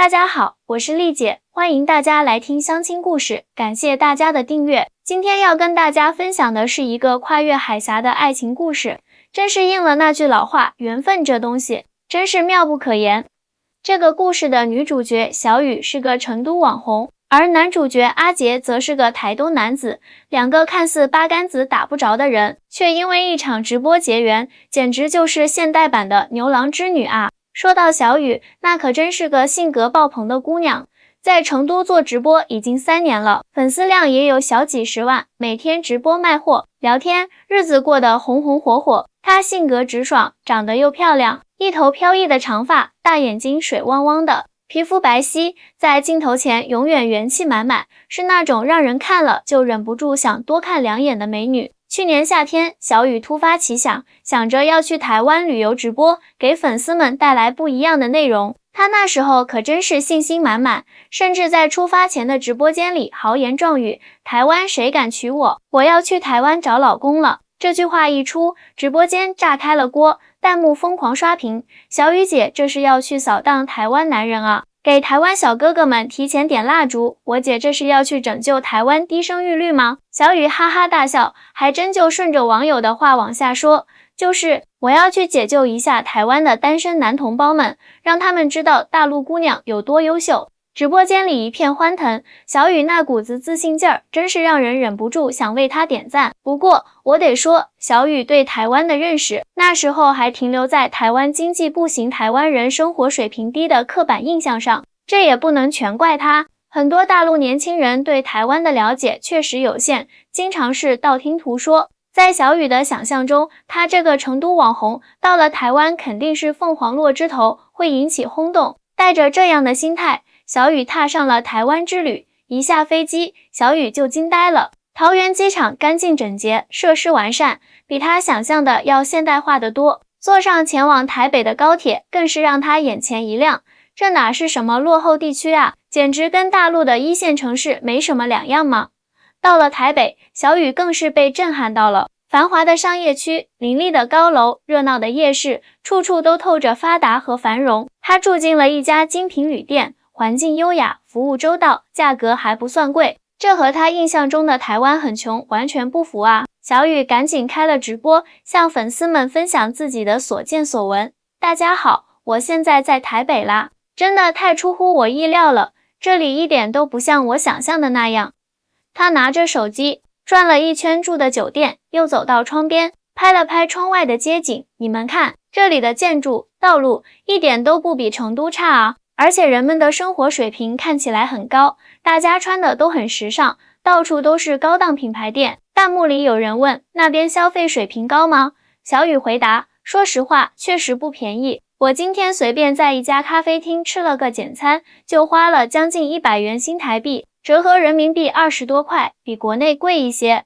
大家好，我是丽姐，欢迎大家来听相亲故事，感谢大家的订阅。今天要跟大家分享的是一个跨越海峡的爱情故事，真是应了那句老话，缘分这东西真是妙不可言。这个故事的女主角小雨是个成都网红，而男主角阿杰则是个台东男子，两个看似八竿子打不着的人，却因为一场直播结缘，简直就是现代版的牛郎织女啊。说到小雨，那可真是个性格爆棚的姑娘，在成都做直播已经3年了，粉丝量也有小几十万，每天直播卖货、聊天，日子过得红红火火。她性格直爽，长得又漂亮，一头飘逸的长发，大眼睛水汪汪的，皮肤白皙，在镜头前永远元气满满，是那种让人看了就忍不住想多看2眼的美女。去年夏天，小雨突发奇想，想着要去台湾旅游直播，给粉丝们带来不一样的内容。她那时候可真是信心满满，甚至在出发前的直播间里豪言壮语，台湾谁敢娶我，我要去台湾找老公了。这句话一出，直播间炸开了锅，弹幕疯狂刷屏，小雨姐这是要去扫荡台湾男人啊，给台湾小哥哥们提前点蜡烛，我姐这是要去拯救台湾低生育率吗？小雨哈哈大笑，还真就顺着网友的话往下说，就是我要去解救一下台湾的单身男同胞们，让他们知道大陆姑娘有多优秀。直播间里一片欢腾，小雨那股子自信劲儿，真是让人忍不住想为她点赞。不过我得说，小雨对台湾的认识，那时候还停留在台湾经济不行、台湾人生活水平低的刻板印象上，这也不能全怪她。很多大陆年轻人对台湾的了解确实有限，经常是道听途说。在小雨的想象中，她这个成都网红到了台湾肯定是凤凰落枝头，会引起轰动。带着这样的心态，小雨踏上了台湾之旅。一下飞机，小雨就惊呆了。桃园机场干净整洁，设施完善，比她想象的要现代化得多。坐上前往台北的高铁，更是让她眼前一亮。这哪是什么落后地区啊，简直跟大陆的1线城市没什么两样嘛。到了台北，小雨更是被震撼到了。繁华的商业区，林立的高楼，热闹的夜市，处处都透着发达和繁荣。她住进了一家精品旅店，环境优雅，服务周到，价格还不算贵，这和她印象中的台湾很穷完全不符啊。小雨赶紧开了直播，向粉丝们分享自己的所见所闻。大家好，我现在在台北啦，真的太出乎我意料了，这里一点都不像我想象的那样。她拿着手机转了一圈住的酒店，又走到窗边，拍了拍窗外的街景，你们看，这里的建筑、道路一点都不比成都差啊。而且人们的生活水平看起来很高，大家穿的都很时尚，到处都是高档品牌店。弹幕里有人问，那边消费水平高吗？小雨回答，说实话，确实不便宜。我今天随便在一家咖啡厅吃了个简餐，就花了将近100元新台币，折合人民币20多块，比国内贵一些。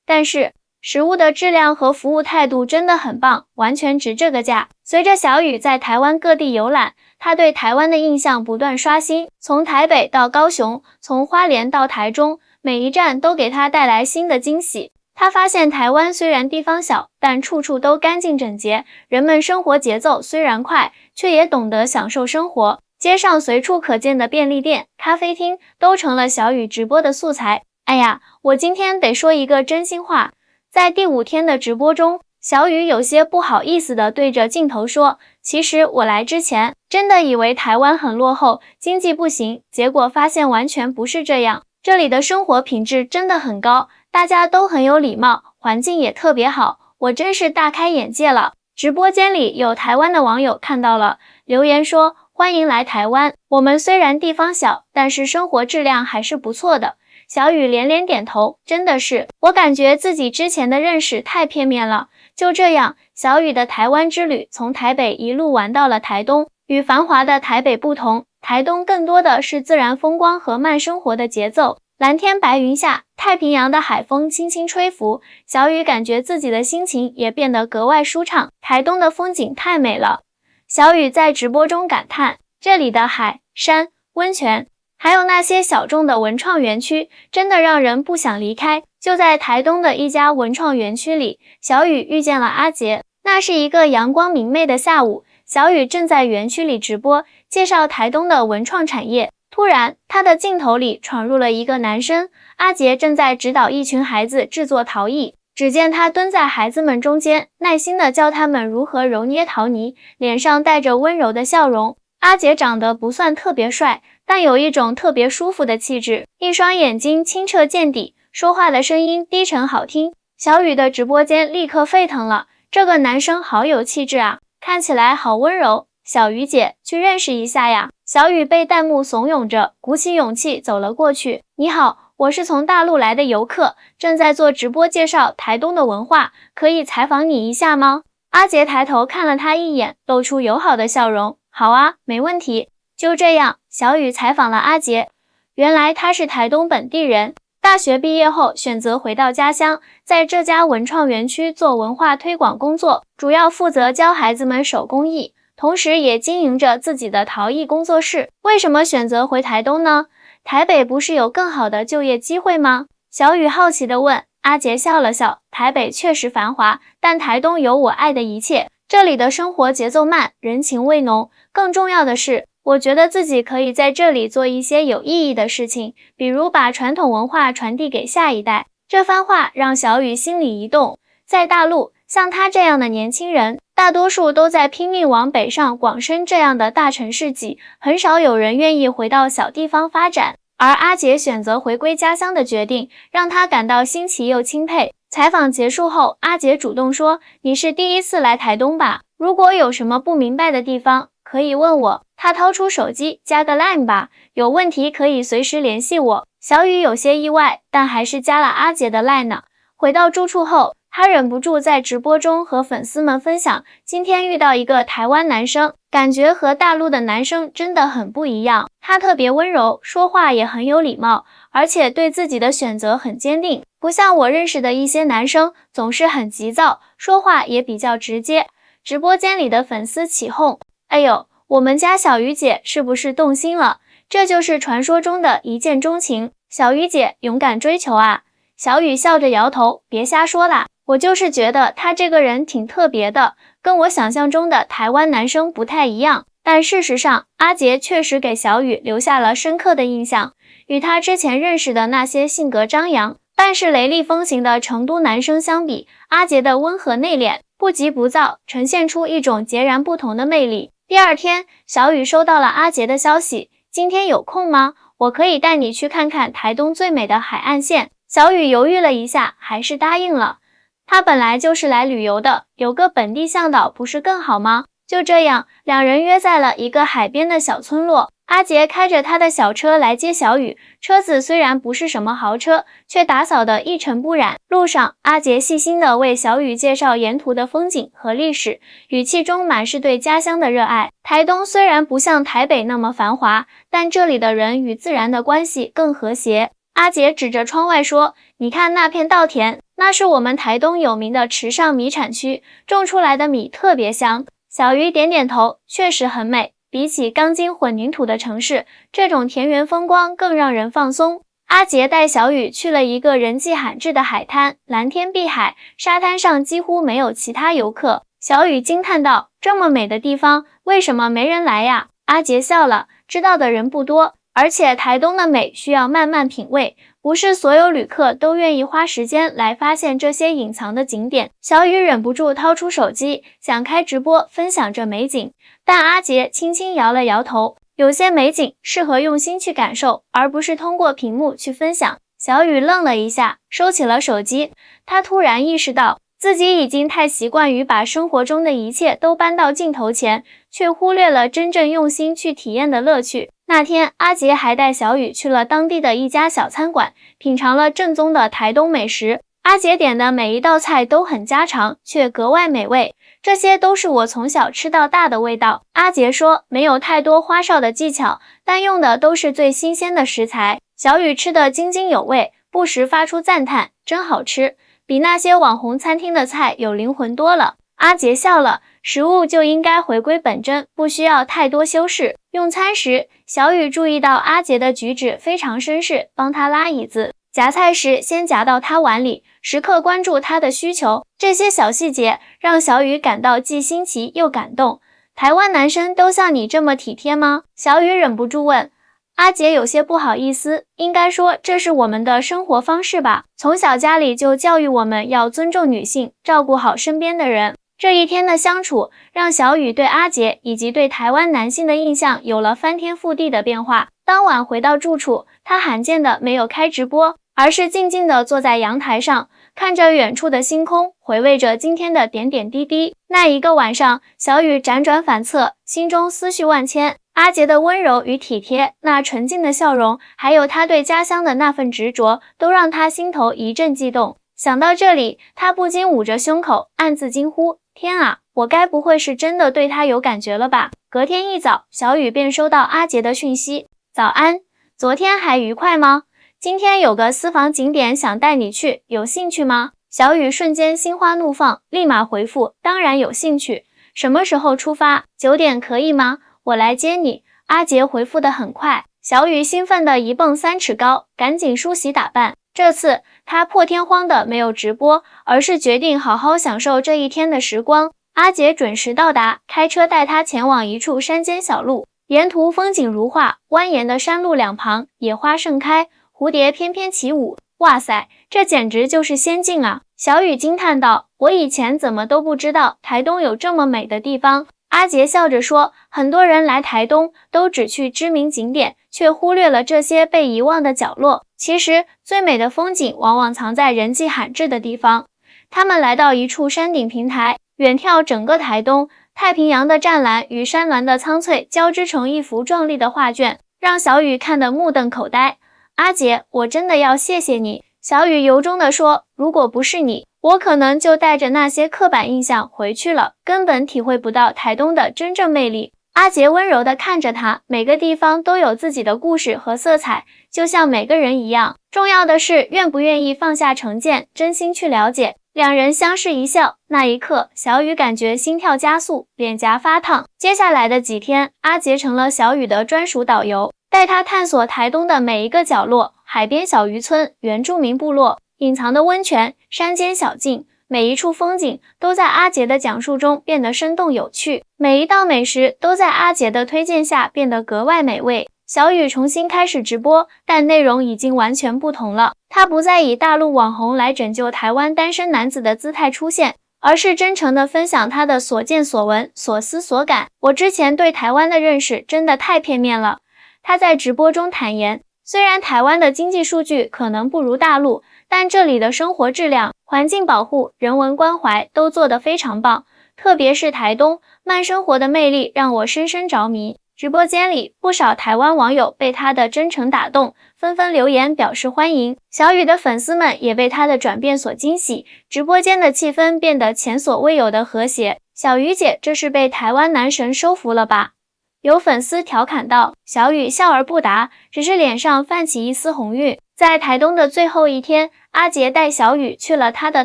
但是食物的质量和服务态度真的很棒，完全值这个价。随着小雨在台湾各地游览，她对台湾的印象不断刷新，从台北到高雄，从花莲到台中，每一站都给她带来新的惊喜。她发现台湾虽然地方小，但处处都干净整洁，人们生活节奏虽然快，却也懂得享受生活。街上随处可见的便利店、咖啡厅都成了小雨直播的素材。哎呀，我今天得说一个真心话，在第5天的直播中，小雨有些不好意思地对着镜头说，其实我来之前真的以为台湾很落后，经济不行，结果发现完全不是这样，这里的生活品质真的很高，大家都很有礼貌，环境也特别好，我真是大开眼界了。直播间里有台湾的网友看到了，留言说，欢迎来台湾，我们虽然地方小，但是生活质量还是不错的。小雨连连点头，真的是，我感觉自己之前的认识太片面了。就这样，小雨的台湾之旅从台北一路玩到了台东。与繁华的台北不同，台东更多的是自然风光和慢生活的节奏。蓝天白云下，太平洋的海风轻轻吹拂，小雨感觉自己的心情也变得格外舒畅。台东的风景太美了，小雨在直播中感叹，这里的海、山、温泉，还有那些小众的文创园区，真的让人不想离开。就在台东的一家文创园区里，小雨遇见了阿杰。那是一个阳光明媚的下午，小雨正在园区里直播，介绍台东的文创产业。突然，他的镜头里闯入了一个男生，阿杰正在指导一群孩子制作陶艺。只见他蹲在孩子们中间，耐心地教他们如何揉捏陶泥，脸上带着温柔的笑容。阿杰长得不算特别帅，但有一种特别舒服的气质，一双眼睛清澈见底，说话的声音低沉好听。小雨的直播间立刻沸腾了，这个男生好有气质啊，看起来好温柔。小雨姐，去认识一下呀。小雨被弹幕怂恿着，鼓起勇气走了过去。你好，我是从大陆来的游客，正在做直播介绍台东的文化，可以采访你一下吗？阿杰抬头看了他一眼，露出友好的笑容。好啊，没问题。就这样，小雨采访了阿杰。原来他是台东本地人，大学毕业后选择回到家乡，在这家文创园区做文化推广工作，主要负责教孩子们手工艺。同时也经营着自己的陶艺工作室。为什么选择回台东呢？台北不是有更好的就业机会吗？小雨好奇地问。阿杰笑了笑，台北确实繁华，但台东有我爱的一切。这里的生活节奏慢，人情味浓。更重要的是，我觉得自己可以在这里做一些有意义的事情，比如把传统文化传递给下一代。这番话让小雨心里一动。在大陆，像他这样的年轻人，大多数都在拼命往北上广深这样的大城市挤，很少有人愿意回到小地方发展。而阿杰选择回归家乡的决定，让他感到新奇又钦佩。采访结束后，阿杰主动说：“你是第一次来台东吧？如果有什么不明白的地方，可以问我。”他掏出手机，加个 LINE 吧，有问题可以随时联系我。小雨有些意外，但还是加了阿杰的 LINE 呢。回到住处后，他忍不住在直播中和粉丝们分享，今天遇到一个台湾男生，感觉和大陆的男生真的很不一样。他特别温柔，说话也很有礼貌，而且对自己的选择很坚定，不像我认识的一些男生，总是很急躁，说话也比较直接。直播间里的粉丝起哄，哎呦，我们家小雨姐是不是动心了？这就是传说中的一见钟情。小雨姐勇敢追求啊！小雨笑着摇头，别瞎说啦，我就是觉得他这个人挺特别的，跟我想象中的台湾男生不太一样。但事实上，阿杰确实给小雨留下了深刻的印象。与他之前认识的那些性格张扬、办事雷厉风行的成都男生相比，阿杰的温和内敛、不急不躁，呈现出一种截然不同的魅力。第二天，小雨收到了阿杰的消息，今天有空吗？我可以带你去看看台东最美的海岸线。小雨犹豫了一下，还是答应了。他本来就是来旅游的，有个本地向导不是更好吗？就这样，两人约在了一个海边的小村落。阿杰开着他的小车来接小雨，车子虽然不是什么豪车，却打扫得一尘不染。路上，阿杰细心地为小雨介绍沿途的风景和历史，语气中满是对家乡的热爱。台东虽然不像台北那么繁华，但这里的人与自然的关系更和谐。阿杰指着窗外说，你看那片稻田，那是我们台东有名的池上米产区，种出来的米特别香。小鱼点点头，确实很美，比起钢筋混凝土的城市，这种田园风光更让人放松。阿杰带小雨去了一个人迹罕至的海滩，蓝天碧海，沙滩上几乎没有其他游客。小雨惊叹道，这么美的地方，为什么没人来呀？阿杰笑了，知道的人不多。而且台东的美需要慢慢品味，不是所有旅客都愿意花时间来发现这些隐藏的景点。小雨忍不住掏出手机，想开直播分享这美景，但阿杰轻轻摇了摇头，有些美景适合用心去感受，而不是通过屏幕去分享。小雨愣了一下，收起了手机，他突然意识到，自己已经太习惯于把生活中的一切都搬到镜头前，却忽略了真正用心去体验的乐趣。那天，阿杰还带小雨去了当地的一家小餐馆，品尝了正宗的台东美食。阿杰点的每一道菜都很家常，却格外美味。这些都是我从小吃到大的味道。阿杰说，没有太多花哨的技巧，但用的都是最新鲜的食材。小雨吃得津津有味，不时发出赞叹，真好吃，比那些网红餐厅的菜有灵魂多了。阿杰笑了，食物就应该回归本真，不需要太多修饰。用餐时，小雨注意到阿杰的举止非常绅士，帮他拉椅子，夹菜时先夹到他碗里，时刻关注他的需求。这些小细节让小雨感到既新奇又感动。台湾男生都像你这么体贴吗？小雨忍不住问。阿杰有些不好意思，应该说这是我们的生活方式吧。从小家里就教育我们要尊重女性，照顾好身边的人。这一天的相处，让小雨对阿杰以及对台湾男性的印象有了翻天覆地的变化。当晚回到住处，他罕见的没有开直播，而是静静地坐在阳台上，看着远处的星空，回味着今天的点点滴滴。那一个晚上，小雨辗转反侧，心中思绪万千。阿杰的温柔与体贴，那纯净的笑容，还有他对家乡的那份执着，都让他心头一阵悸动。想到这里，他不禁捂着胸口，暗自惊呼：天啊，我该不会是真的对他有感觉了吧？隔天一早，小雨便收到阿杰的讯息：早安，昨天还愉快吗？今天有个私房景点想带你去，有兴趣吗？小雨瞬间心花怒放，立马回复：当然有兴趣。什么时候出发？9点可以吗？我来接你。阿杰回复得很快，小雨兴奋的一蹦3尺高，赶紧梳洗打扮。这次他破天荒的没有直播，而是决定好好享受这一天的时光。阿杰准时到达，开车带他前往一处山间小路，沿途风景如画，蜿蜒的山路两旁野花盛开，蝴蝶翩翩起舞。哇塞，这简直就是仙境啊！小雨惊叹道，我以前怎么都不知道台东有这么美的地方。阿杰笑着说，很多人来台东都只去知名景点，却忽略了这些被遗忘的角落。其实最美的风景往往藏在人迹罕至的地方。他们来到一处山顶平台，远眺整个台东，太平洋的湛蓝与山峦的苍翠交织成一幅壮丽的画卷，让小雨看得目瞪口呆。阿杰，我真的要谢谢你。小雨由衷地说，如果不是你，我可能就带着那些刻板印象回去了，根本体会不到台东的真正魅力。阿杰温柔地看着他，每个地方都有自己的故事和色彩，就像每个人一样。重要的是愿不愿意放下成见，真心去了解。两人相视一笑，那一刻，小雨感觉心跳加速，脸颊发烫。接下来的几天，阿杰成了小雨的专属导游，带他探索台东的每一个角落，海边小渔村、原住民部落、隐藏的温泉、山间小径，每一处风景都在阿杰的讲述中变得生动有趣，每一道美食都在阿杰的推荐下变得格外美味。小雨重新开始直播，但内容已经完全不同了。他不再以大陆网红来拯救台湾单身男子的姿态出现，而是真诚地分享他的所见所闻、所思所感。我之前对台湾的认识真的太片面了。他在直播中坦言，虽然台湾的经济数据可能不如大陆，但这里的生活质量、环境保护、人文关怀都做得非常棒，特别是台东慢生活的魅力让我深深着迷。直播间里，不少台湾网友被他的真诚打动，纷纷留言表示欢迎。小雨的粉丝们也被他的转变所惊喜，直播间的气氛变得前所未有的和谐。小雨姐这是被台湾男神收服了吧？有粉丝调侃道。小雨笑而不答，只是脸上泛起一丝红晕。在台东的最后一天，阿杰带小雨去了他的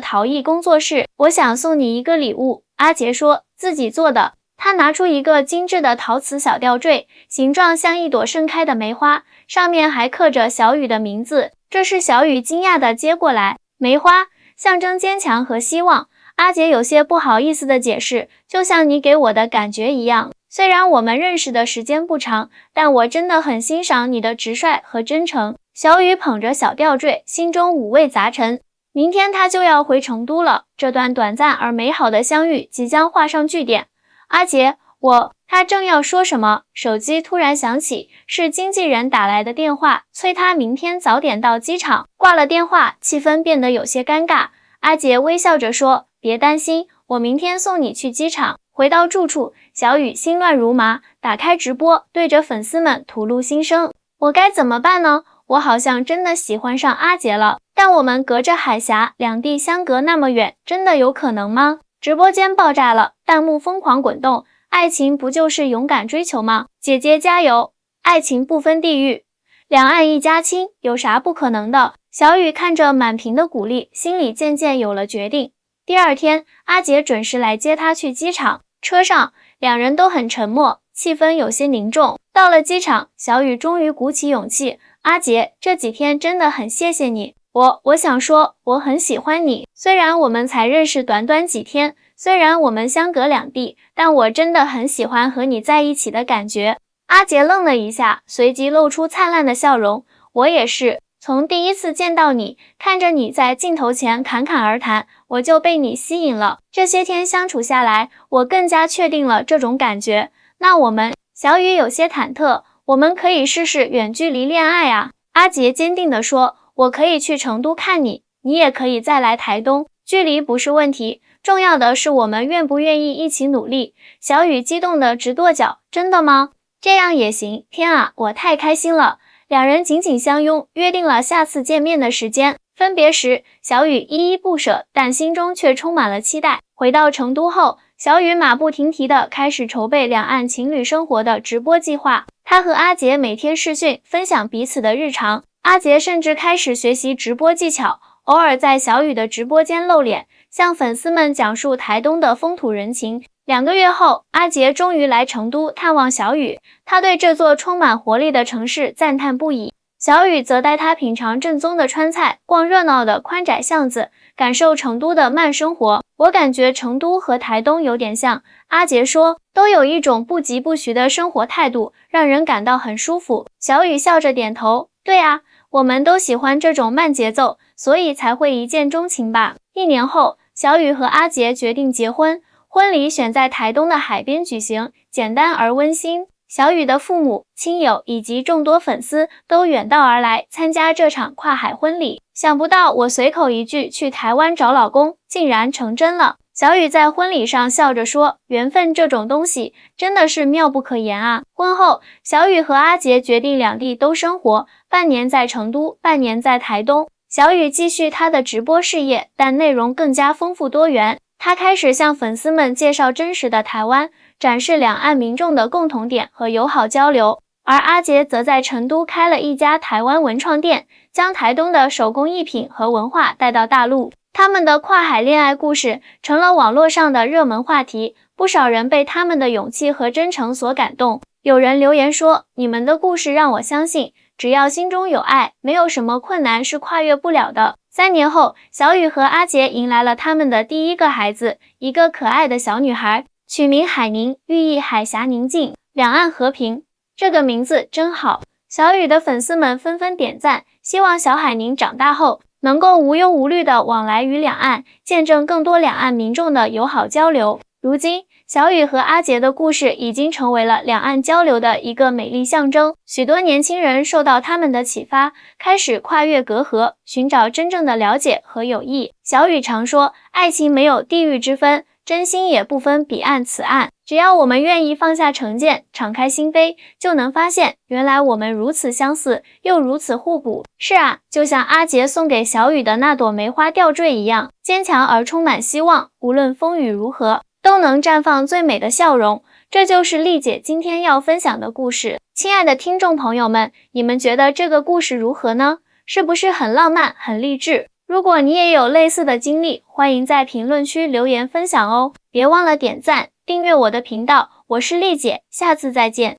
陶艺工作室。我想送你一个礼物，阿杰说，自己做的。他拿出一个精致的陶瓷小吊坠，形状像一朵盛开的梅花，上面还刻着小雨的名字。这是小雨惊讶地接过来，梅花象征坚强和希望。阿杰有些不好意思地解释，就像你给我的感觉一样。虽然我们认识的时间不长，但我真的很欣赏你的直率和真诚。小雨捧着小吊坠，心中五味杂陈。明天他就要回成都了，这段短暂而美好的相遇即将画上句点。阿杰，他正要说什么，手机突然响起，是经纪人打来的电话，催他明天早点到机场。挂了电话，气氛变得有些尴尬。阿杰微笑着说，别担心，我明天送你去机场。回到住处，小雨心乱如麻，打开直播，对着粉丝们吐露心声。我该怎么办呢？我好像真的喜欢上阿杰了，但我们隔着海峡，两地相隔那么远，真的有可能吗？直播间爆炸了，弹幕疯狂滚动，爱情不就是勇敢追求吗？姐姐加油，爱情不分地域，两岸一家亲，有啥不可能的？小雨看着满屏的鼓励，心里渐渐有了决定。第二天，阿杰准时来接她去机场，车上两人都很沉默，气氛有些凝重。到了机场，小雨终于鼓起勇气，阿杰，这几天真的很谢谢你。我想说，我很喜欢你。虽然我们才认识短短几天，虽然我们相隔两地，但我真的很喜欢和你在一起的感觉。阿杰愣了一下，随即露出灿烂的笑容。我也是，从第一次见到你，看着你在镜头前侃侃而谈，我就被你吸引了。这些天相处下来，我更加确定了这种感觉。那我们，小雨有些忐忑，我们可以试试远距离恋爱啊。阿杰坚定地说，我可以去成都看你，你也可以再来台东，距离不是问题，重要的是我们愿不愿意一起努力。小雨激动得直跺脚，真的吗？这样也行，天啊，我太开心了。两人紧紧相拥，约定了下次见面的时间。分别时，小雨依依不舍，但心中却充满了期待。回到成都后，小雨马不停蹄地开始筹备两岸情侣生活的直播计划。他和阿杰每天视讯，分享彼此的日常。阿杰甚至开始学习直播技巧，偶尔在小雨的直播间露脸，向粉丝们讲述台东的风土人情。2个月后，阿杰终于来成都探望小雨，他对这座充满活力的城市赞叹不已。小雨则带他品尝正宗的川菜，逛热闹的宽窄巷子，感受成都的慢生活。我感觉成都和台东有点像，阿杰说，都有一种不疾不徐的生活态度，让人感到很舒服。小雨笑着点头，对啊，我们都喜欢这种慢节奏，所以才会一见钟情吧。1年后，小雨和阿杰决定结婚。婚礼选在台东的海边举行，简单而温馨。小雨的父母、亲友以及众多粉丝都远道而来参加这场跨海婚礼。想不到我随口一句去台湾找老公，竟然成真了。小雨在婚礼上笑着说，缘分这种东西真的是妙不可言啊。婚后，小雨和阿杰决定两地都生活，半年在成都，半年在台东。小雨继续她的直播事业，但内容更加丰富多元。他开始向粉丝们介绍真实的台湾，展示两岸民众的共同点和友好交流。而阿杰则在成都开了一家台湾文创店，将台东的手工艺品和文化带到大陆。他们的跨海恋爱故事成了网络上的热门话题，不少人被他们的勇气和真诚所感动。有人留言说，你们的故事让我相信，只要心中有爱，没有什么困难是跨越不了的。3年后，小雨和阿杰迎来了他们的第一个孩子，一个可爱的小女孩，取名海宁，寓意海峡宁静，两岸和平。这个名字真好。小雨的粉丝们纷纷点赞，希望小海宁长大后能够无忧无虑地往来于两岸，见证更多两岸民众的友好交流。如今，小雨和阿杰的故事已经成为了两岸交流的一个美丽象征。许多年轻人受到他们的启发，开始跨越隔阂，寻找真正的了解和友谊。小雨常说，爱情没有地域之分，真心也不分彼岸此岸。只要我们愿意放下成见，敞开心扉，就能发现，原来我们如此相似，又如此互补。是啊，就像阿杰送给小雨的那朵梅花吊坠一样，坚强而充满希望，无论风雨如何，都能绽放最美的笑容。这就是丽姐今天要分享的故事。亲爱的听众朋友们，你们觉得这个故事如何呢？是不是很浪漫、很励志？如果你也有类似的经历，欢迎在评论区留言分享哦。别忘了点赞、订阅我的频道，我是丽姐，下次再见。